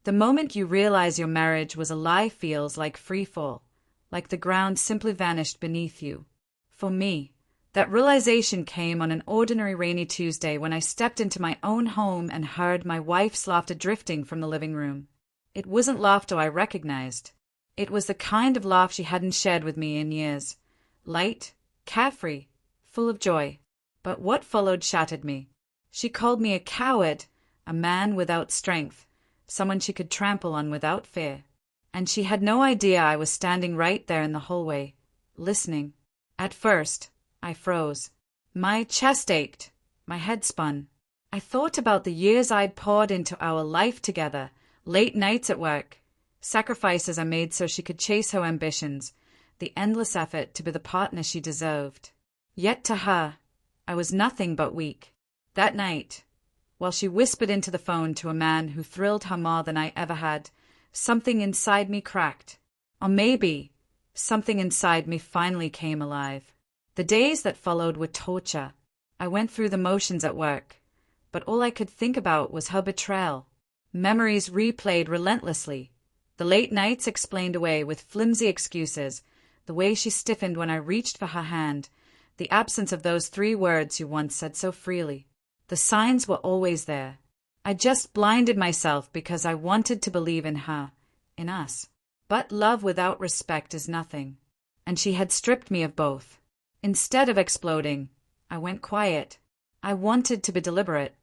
The moment you realize your marriage was a lie feels like free fall, like the ground simply vanished beneath you. For me, that realization came on an ordinary rainy Tuesday when I stepped into my own home and heard my wife's laughter drifting from the living room. It wasn't laughter I recognized. It was the kind of laugh she hadn't shared with me in years. Light, carefree, full of joy. But what followed shattered me. She called me a coward, a man without strength, someone she could trample on without fear. And she had no idea I was standing right there in the hallway, listening. At first, I froze. My chest ached. My head spun. I thought about the years I'd poured into our life together, late nights at work, sacrifices I made so she could chase her ambitions, the endless effort to be the partner she deserved. Yet to her, I was nothing but weak. That night, while she whispered into the phone to a man who thrilled her more than I ever had, something inside me cracked. Or maybe, something inside me finally came alive. The days that followed were torture. I went through the motions at work, but all I could think about was her betrayal. Memories replayed relentlessly. The late nights explained away with flimsy excuses, the way she stiffened when I reached for her hand, the absence of those 3 words you once said so freely. The signs were always there. I just blinded myself because I wanted to believe in her, in us. But love without respect is nothing, and she had stripped me of both. Instead of exploding, I went quiet. I wanted to be deliberate.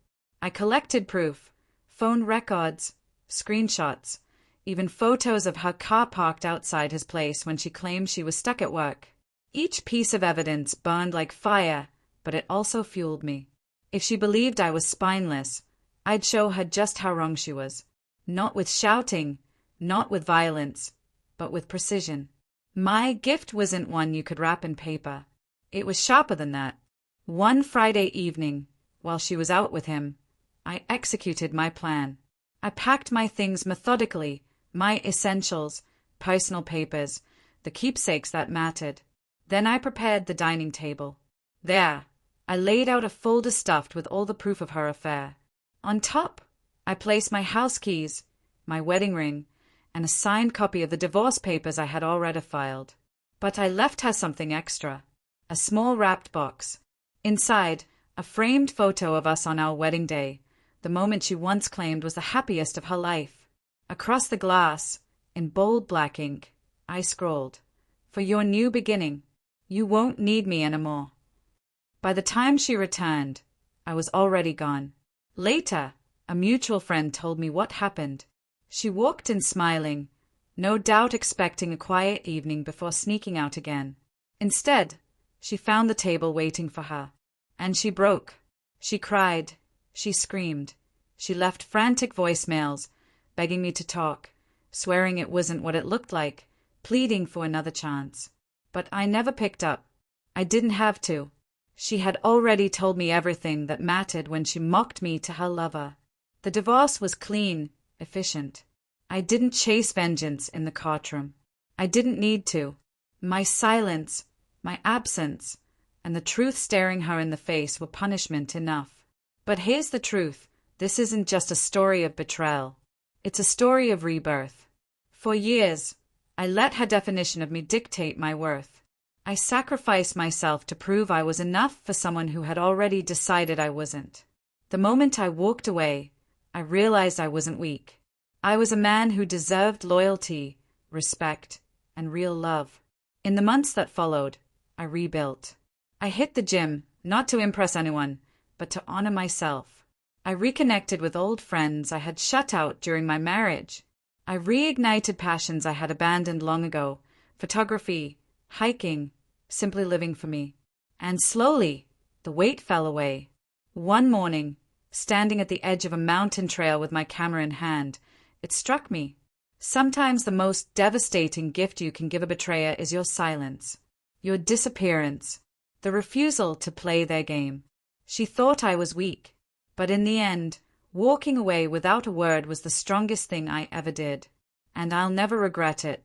I collected proof, phone records, screenshots, even photos of her car parked outside his place when she claimed she was stuck at work. Each piece of evidence burned like fire, but it also fueled me. If she believed I was spineless, I'd show her just how wrong she was. Not with shouting, not with violence, but with precision. My gift wasn't one you could wrap in paper. It was sharper than that. One Friday evening, while she was out with him, I executed my plan. I packed my things methodically, my essentials, personal papers, the keepsakes that mattered. Then I prepared the dining table. There, I laid out a folder stuffed with all the proof of her affair. On top, I placed my house keys, my wedding ring, and a signed copy of the divorce papers I had already filed. But I left her something extra. A small wrapped box. Inside, a framed photo of us on our wedding day, the moment she once claimed was the happiest of her life. Across the glass, in bold black ink, I scrawled, "For your new beginning, you won't need me anymore." By the time she returned, I was already gone. Later, a mutual friend told me what happened. She walked in smiling, no doubt expecting a quiet evening before sneaking out again. Instead, she found the table waiting for her. And she broke. She cried. She screamed. She left frantic voicemails, begging me to talk, swearing it wasn't what it looked like, pleading for another chance. But I never picked up. I didn't have to. She had already told me everything that mattered when she mocked me to her lover. The divorce was clean, efficient. I didn't chase vengeance in the courtroom. I didn't need to. My silence, my absence, and the truth staring her in the face were punishment enough. But here's the truth. This isn't just a story of betrayal. It's a story of rebirth. For years, I let her definition of me dictate my worth. I sacrificed myself to prove I was enough for someone who had already decided I wasn't. The moment I walked away, I realized I wasn't weak. I was a man who deserved loyalty, respect, and real love. In the months that followed, I rebuilt. I hit the gym, not to impress anyone, but to honor myself. I reconnected with old friends I had shut out during my marriage. I reignited passions I had abandoned long ago, photography, hiking, simply living for me. And slowly, the weight fell away. One morning, standing at the edge of a mountain trail with my camera in hand, it struck me. Sometimes the most devastating gift you can give a betrayer is your silence, your disappearance, the refusal to play their game. She thought I was weak, but in the end, walking away without a word was the strongest thing I ever did. And I'll never regret it.